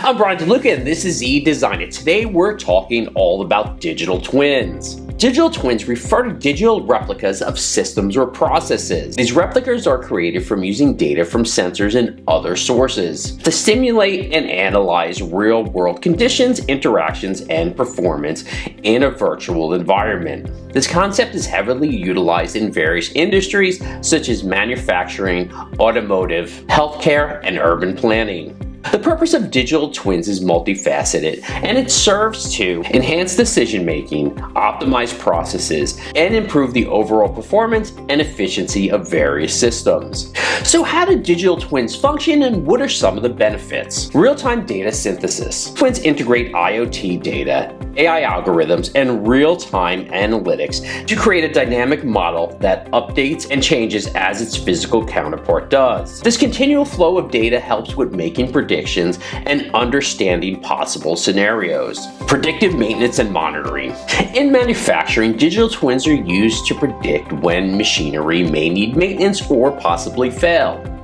I'm Bryan DeLuca and this is Design It. Today we're talking all about digital twins. Digital twins refer to digital replicas of systems or processes. These replicas are created from using data from sensors and other sources to simulate and analyze real-world conditions, interactions, and performance in a virtual environment. This concept is heavily utilized in various industries such as manufacturing, automotive, healthcare, and urban planning. The purpose of digital twins is multifaceted, and it serves to enhance decision-making, optimize processes, and improve the overall performance and efficiency of various systems. So how do digital twins function and what are some of the benefits? Real-time data synthesis. Twins integrate IoT data, AI algorithms, and real-time analytics to create a dynamic model that updates and changes as its physical counterpart does. This continual flow of data helps with making predictions and understanding possible scenarios. Predictive maintenance and monitoring. In manufacturing, digital twins are used to predict when machinery may need maintenance or possibly fail.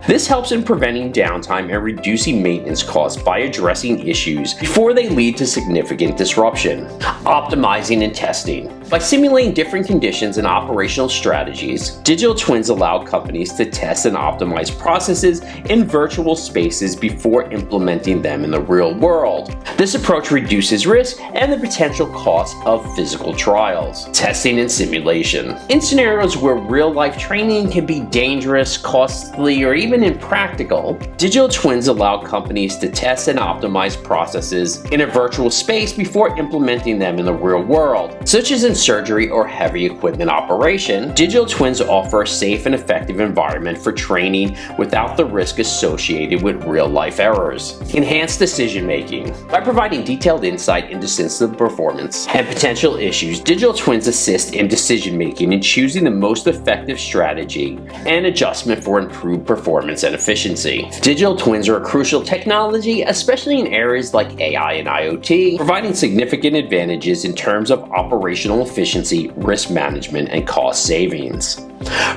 This helps in preventing downtime and reducing maintenance costs by addressing issues before they lead to significant disruption. Optimizing and testing. By simulating different conditions and operational strategies, digital twins allow companies to test and optimize processes in virtual spaces before implementing them in the real world. This approach reduces risk and the potential cost of physical trials. Testing and simulation. In scenarios where real-life training can be dangerous, costly, or even impractical, digital twins allow companies to test and optimize processes in a virtual space before implementing them in the real world. Such as in surgery or heavy equipment operation, digital twins offer a safe and effective environment for training without the risk associated with real-life errors. Enhanced decision-making. By providing detailed insight into system performance and potential issues, digital twins assist in decision-making and choosing the most effective strategy and adjustment for improved performance and efficiency. Digital twins are a crucial technology, especially in areas like AI and IoT, providing significant advantages in terms of operational efficiency, risk management, and cost savings.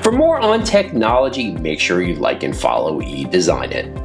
For more on technology, make sure you like and follow Design It.